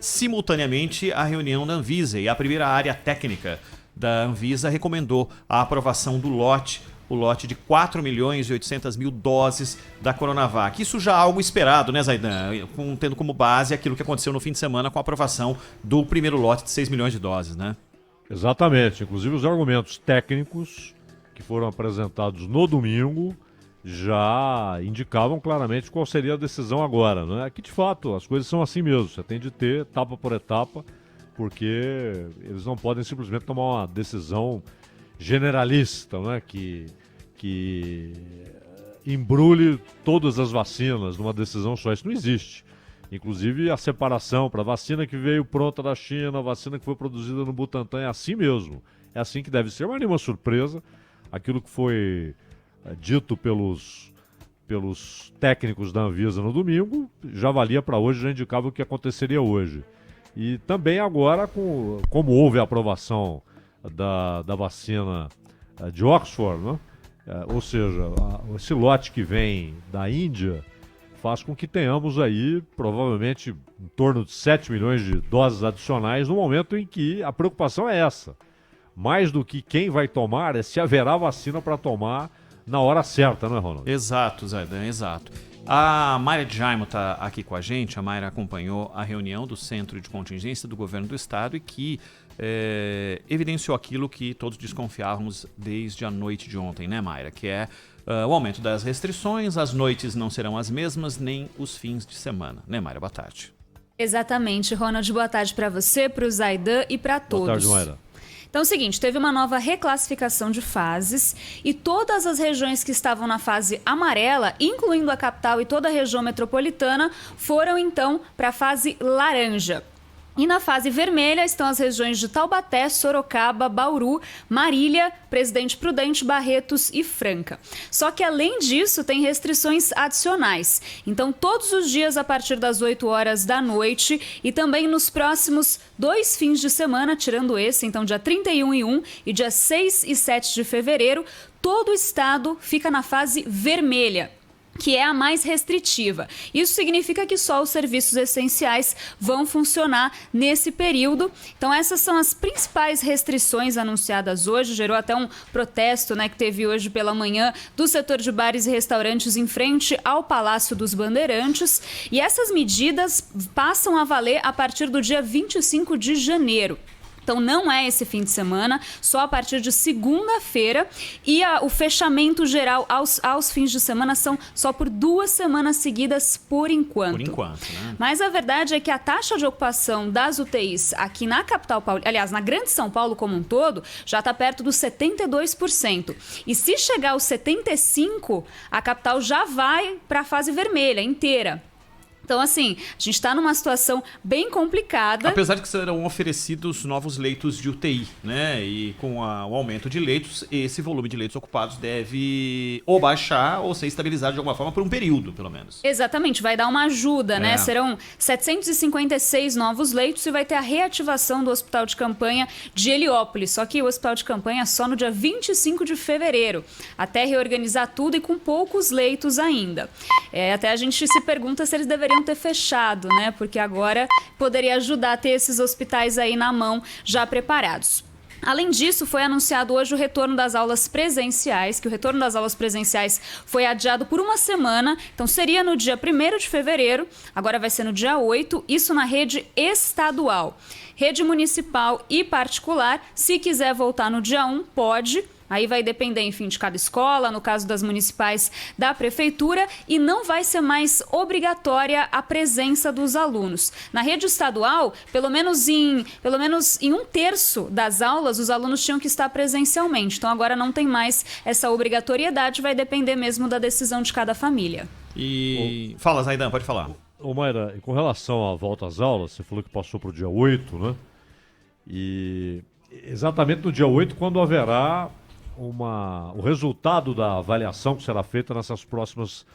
simultaneamente a reunião da Anvisa, e a primeira área técnica da Anvisa recomendou a aprovação do lote, o lote de 4.800.000 doses da Coronavac. Isso já é algo esperado, né, Zaidan? Tendo como base aquilo que aconteceu no fim de semana com a aprovação do primeiro lote de 6 milhões de doses, né? Exatamente. Inclusive os argumentos técnicos que foram apresentados no domingo já indicavam claramente qual seria a decisão agora, né? Que de fato as coisas são assim mesmo. Você tem de ter etapa por etapa, porque eles não podem simplesmente tomar uma decisão generalista, né, que embrulhe todas as vacinas numa decisão só. Isso não existe. Inclusive a separação para a vacina que veio pronta da China, a vacina que foi produzida no Butantan, é assim mesmo. É assim que deve ser, mas nenhuma surpresa. Aquilo que foi dito pelos técnicos da Anvisa no domingo já valia para hoje, já indicava o que aconteceria hoje. E também agora, como houve a aprovação da vacina de Oxford, né? Ou seja, esse lote que vem da Índia faz com que tenhamos aí provavelmente em torno de 7 milhões de doses adicionais no momento em que a preocupação é essa. Mais do que quem vai tomar, é se haverá vacina para tomar na hora certa, não é, Ronaldo? Exato, Zaidan, exato. A Mayra Jaimo está aqui com a gente. A Mayra acompanhou a reunião do Centro de Contingência do Governo do Estado e que evidenciou aquilo que todos desconfiávamos desde a noite de ontem, né, Mayra? Que é o aumento das restrições, as noites não serão as mesmas, nem os fins de semana. Né, Mayra? Boa tarde. Exatamente, Ronald. Boa tarde para você, para o Zaidan e para todos. Boa tarde, Mayra. Então é o seguinte, teve uma nova reclassificação de fases e todas as regiões que estavam na fase amarela, incluindo a capital e toda a região metropolitana, foram então para a fase laranja. E na fase vermelha estão as regiões de Taubaté, Sorocaba, Bauru, Marília, Presidente Prudente, Barretos e Franca. Só que além disso tem restrições adicionais. Então todos os dias a partir das 8 horas da noite e também nos próximos 2 fins de semana, tirando esse, então dia 31 e 1 e dia 6 e 7 de fevereiro, todo o estado fica na fase vermelha, que é a mais restritiva. Isso significa que só os serviços essenciais vão funcionar nesse período. Então essas são as principais restrições anunciadas hoje. Gerou até um protesto, né, que teve hoje pela manhã do setor de bares e restaurantes em frente ao Palácio dos Bandeirantes. E essas medidas passam a valer a partir do dia 25 de janeiro. Então não é esse fim de semana, só a partir de segunda-feira, e o fechamento geral aos fins de semana são só por 2 semanas seguidas por enquanto. Por enquanto, né? Mas a verdade é que a taxa de ocupação das UTIs aqui na capital paulista, aliás, na Grande São Paulo como um todo, já está perto dos 72%. E se chegar aos 75%, a capital já vai para a fase vermelha inteira. Então, assim, a gente está numa situação bem complicada. Apesar de que serão oferecidos novos leitos de UTI, né? E com o aumento de leitos, esse volume de leitos ocupados deve ou baixar ou ser estabilizado de alguma forma por um período, pelo menos. Exatamente, vai dar uma ajuda, né? Serão 756 novos leitos e vai ter a reativação do hospital de campanha de Heliópolis. Só que o hospital de campanha é só no dia 25 de fevereiro, até reorganizar tudo e com poucos leitos ainda. Até a gente se pergunta se eles deveriam ter fechado, né? Porque agora poderia ajudar a ter esses hospitais aí na mão já preparados. Além disso, foi anunciado hoje o retorno das aulas presenciais, que o retorno das aulas presenciais foi adiado por 1 semana, então seria no dia 1º de fevereiro, agora vai ser no dia 8, isso na rede estadual. Rede municipal e particular, se quiser voltar no dia 1, pode. Aí vai depender, enfim, de cada escola, no caso das municipais, da prefeitura, e não vai ser mais obrigatória a presença dos alunos. Na rede estadual, pelo menos em 1/3 das aulas, os alunos tinham que estar presencialmente. Então agora não tem mais essa obrigatoriedade, vai depender mesmo da decisão de cada família. E fala, Zaidan, pode falar. Ô Mayra, com relação à volta às aulas, você falou que passou para o dia 8, né? E exatamente no dia 8, quando haverá o resultado da avaliação que será feita nessas próximas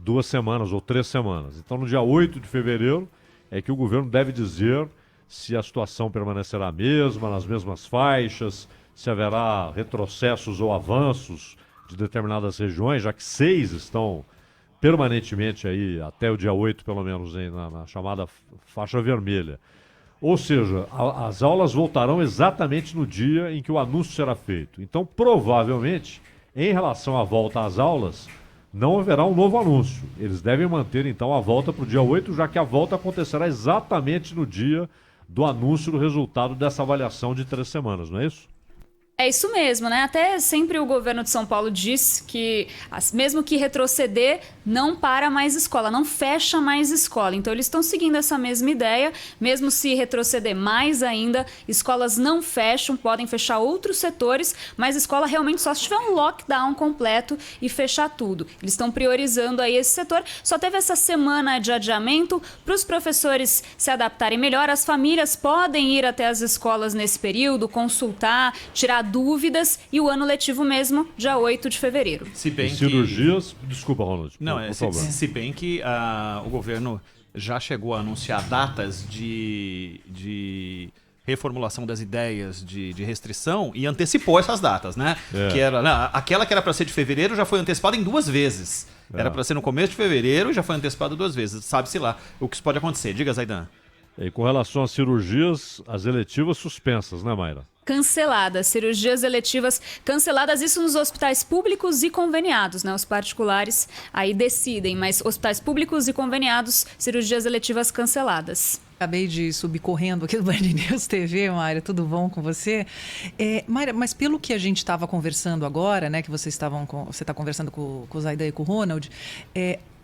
2 semanas ou 3 semanas. Então, no dia 8 de fevereiro, é que o governo deve dizer se a situação permanecerá a mesma, nas mesmas faixas, se haverá retrocessos ou avanços de determinadas regiões, já que 6 estão permanentemente aí, até o dia 8, pelo menos, na chamada faixa vermelha. Ou seja, as aulas voltarão exatamente no dia em que o anúncio será feito. Então, provavelmente, em relação à volta às aulas, não haverá um novo anúncio. Eles devem manter, então, a volta para o dia 8, já que a volta acontecerá exatamente no dia do anúncio do resultado dessa avaliação de 3 semanas, não é isso? É isso mesmo, né? Até sempre o governo de São Paulo diz que, mesmo que retroceder, não para mais escola, não fecha mais escola. Então, eles estão seguindo essa mesma ideia, mesmo se retroceder mais ainda, escolas não fecham, podem fechar outros setores, mas escola realmente só se tiver um lockdown completo e fechar tudo. Eles estão priorizando aí esse setor. Só teve essa semana de adiamento para os professores se adaptarem melhor. As famílias podem ir até as escolas nesse período, consultar, tirar dúvidas, e o ano letivo mesmo, dia 8 de fevereiro. Se bem cirurgias... Desculpa, Ronald. Não, se bem que o governo já chegou a anunciar datas de reformulação das ideias de restrição e antecipou essas datas, né? Que era, aquela que era para ser de fevereiro já foi antecipada em 2 vezes. Era para ser no começo de fevereiro e já foi antecipada 2 vezes. Sabe-se lá o que isso pode acontecer. Diga, Zaidan. E com relação às cirurgias, as eletivas suspensas, né, Mayra? Canceladas, cirurgias eletivas canceladas, isso nos hospitais públicos e conveniados, né? Os particulares aí decidem, mas hospitais públicos e conveniados, cirurgias eletivas canceladas. Acabei de subir correndo aqui do Band News TV, Mayra, tudo bom com você? Mayra, mas pelo que a gente estava conversando agora, né, que você está conversando com o Zaidan e com o Ronald,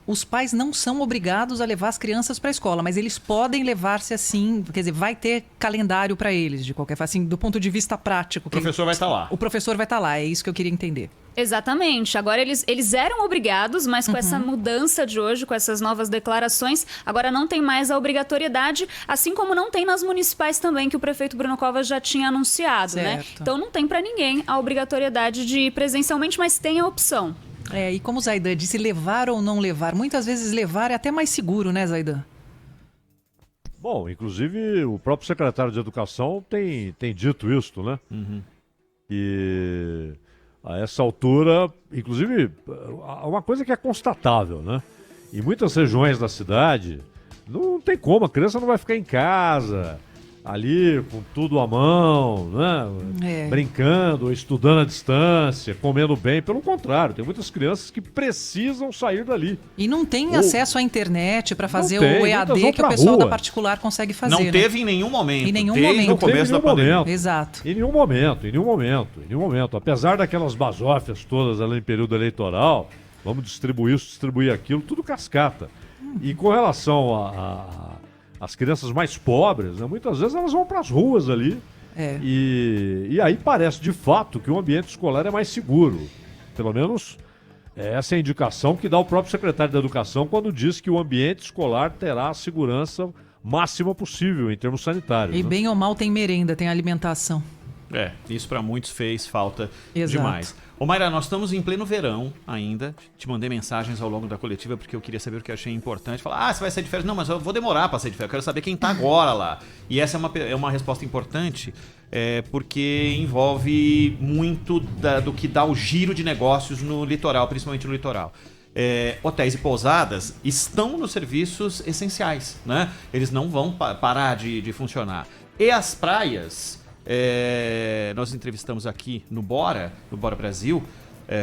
os pais não são obrigados a levar as crianças para a escola, mas eles podem levar-se assim, quer dizer, vai ter calendário para eles, de qualquer forma, assim, do ponto de vista prático. O professor vai estar lá. O professor vai estar lá, é isso que eu queria entender. Exatamente. Agora eles eram obrigados, mas com essa mudança de hoje, com essas novas declarações, agora não tem mais a obrigatoriedade, assim como não tem nas municipais também, que o prefeito Bruno Covas já tinha anunciado, né? Então não tem para ninguém a obrigatoriedade de ir presencialmente, mas tem a opção. E como o Zaidan disse, levar ou não levar, muitas vezes levar é até mais seguro, né, Zaidan? Bom, inclusive o próprio secretário de Educação tem dito isso, né? E a essa altura, inclusive, uma coisa que é constatável, né? Em muitas regiões da cidade, não tem como, a criança não vai ficar em casa, ali com tudo à mão, né? Brincando, estudando à distância, comendo bem. Pelo contrário, tem muitas crianças que precisam sair dali. E não tem acesso à internet para fazer o EAD que o pessoal da particular consegue fazer. Não teve em nenhum momento. Em nenhum desde momento. o começo da pandemia. Exato. Em nenhum momento. Apesar daquelas basófias todas ali em período eleitoral, vamos distribuir isso, distribuir aquilo, tudo cascata. E com relação as crianças mais pobres, né, muitas vezes elas vão para as ruas ali. E aí parece de fato que o ambiente escolar é mais seguro. Pelo menos essa é a indicação que dá o próprio secretário da Educação quando diz que o ambiente escolar terá a segurança máxima possível em termos sanitários. E né? bem ou mal tem merenda, tem alimentação. Isso para muitos fez falta Exato. demais. Ô Mayra, nós estamos em pleno verão ainda. Te mandei mensagens ao longo da coletiva porque eu queria saber o que eu achei importante. Falar, você vai sair de férias? Não, mas eu vou demorar para sair de férias. Eu quero saber quem está agora lá. E essa é uma resposta importante porque envolve muito do que dá o giro de negócios no litoral, principalmente no litoral. Hotéis e pousadas estão nos serviços essenciais, né? Eles não vão parar de funcionar. E as praias... nós entrevistamos aqui no Bora Brasil,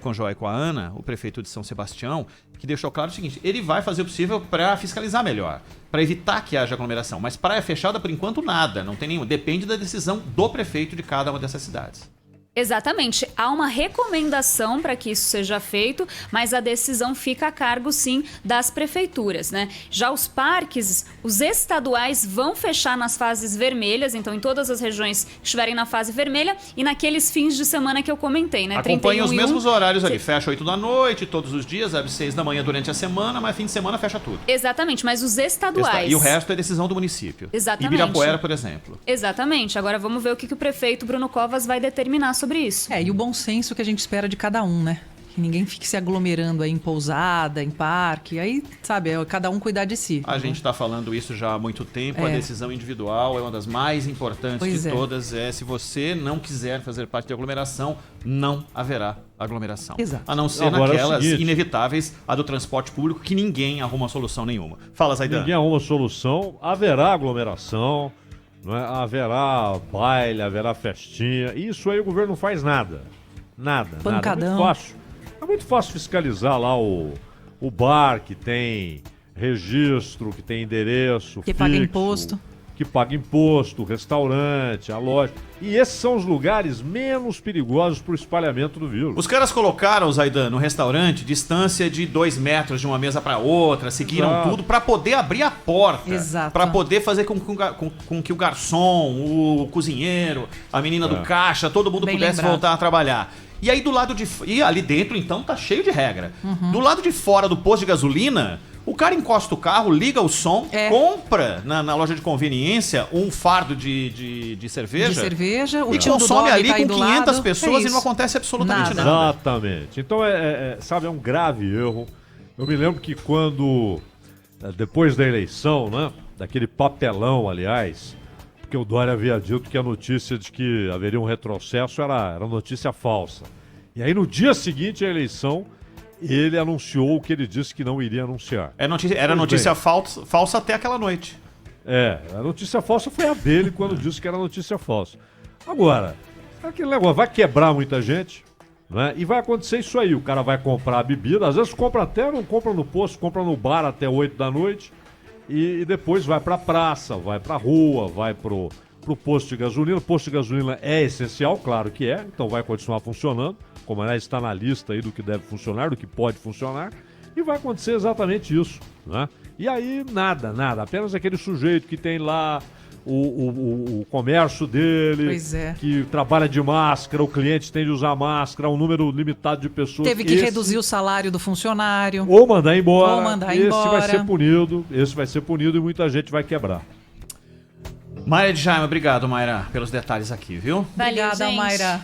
com o João e com a Ana, o prefeito de São Sebastião, que deixou claro o seguinte: ele vai fazer o possível para fiscalizar melhor, para evitar que haja aglomeração, mas praia fechada por enquanto nada, não tem nenhum, depende da decisão do prefeito de cada uma dessas cidades. Exatamente. Há uma recomendação para que isso seja feito, mas a decisão fica a cargo, sim, das prefeituras, né? Já os parques, os estaduais vão fechar nas fases vermelhas, então em todas as regiões que estiverem na fase vermelha e naqueles fins de semana que eu comentei, né? Acompanha os mesmos horários ali, fecha 8 da noite, todos os dias, abre 6 da manhã durante a semana, mas fim de semana fecha tudo. Exatamente, mas os estaduais... E o resto é decisão do município. Exatamente. Ibirapuera, por exemplo. Exatamente. Agora vamos ver o que o prefeito Bruno Covas vai determinar sobre isso. E o bom senso que a gente espera de cada um, né? Que ninguém fique se aglomerando aí em pousada, em parque. Aí, sabe, é cada um cuidar de si. A gente está falando isso já há muito tempo. A decisão individual é uma das mais importantes de todas. Se você não quiser fazer parte de aglomeração, não haverá aglomeração. Exato. A não ser Agora, naquelas é o seguinte, inevitáveis, a do transporte público, que ninguém arruma solução nenhuma. Fala, Zaidan. Ninguém arruma solução, haverá aglomeração, não é? Haverá baile, haverá festinha. E isso aí o governo não faz nada. Nada. Pancadão. É muito fácil. É muito fácil fiscalizar lá o bar que tem registro, que tem endereço Que fixo, paga imposto. que paga imposto, o restaurante, a loja. E esses são os lugares menos perigosos para o espalhamento do vírus. Os caras colocaram, Zaidan, no restaurante, distância de 2 metros de uma mesa para outra, seguiram Exato. tudo para poder abrir a porta. Exato. Para poder fazer com que o garçom, o cozinheiro, a menina do caixa, todo mundo Bem pudesse lembrado. voltar a trabalhar. E aí do lado de... E ali dentro, então, tá cheio de regra. Do lado de fora do posto de gasolina, o cara encosta o carro, liga o som, compra na loja de conveniência um fardo de cerveja. De cerveja, o E tio do consome dog ali tá aí com do 500 lado. pessoas e isso. não acontece absolutamente Nada. nada. Exatamente. Então, sabe, é um grave erro. Eu me lembro que quando, depois da eleição, né, daquele papelão, aliás, porque o Dória havia dito que a notícia de que haveria um retrocesso era notícia falsa. E aí, no dia seguinte à eleição, ele anunciou o que ele disse que não iria anunciar. Era notícia falsa até aquela noite. A notícia falsa foi a dele quando disse que era notícia falsa. Agora, aquele negócio vai quebrar muita gente, né? E vai acontecer isso aí, o cara vai comprar a bebida, às vezes compra até, não compra no posto, compra no bar até 8 da noite e depois vai pra praça, vai pra rua, vai pro posto de gasolina. O posto de gasolina é essencial, claro que é, então vai continuar funcionando, como aliás está na lista aí do que deve funcionar, do que pode funcionar, e vai acontecer exatamente isso, né? E aí nada, apenas aquele sujeito que tem lá o comércio dele, Pois é. que trabalha de máscara, o cliente tem de usar máscara, um número limitado de pessoas. Teve que reduzir o salário do funcionário. Ou mandar embora. Esse embora. vai ser punido e muita gente vai quebrar. Mayra de Jaime, obrigado, Mayra, pelos detalhes aqui, viu? Valeu, Obrigada, gente. Mayra.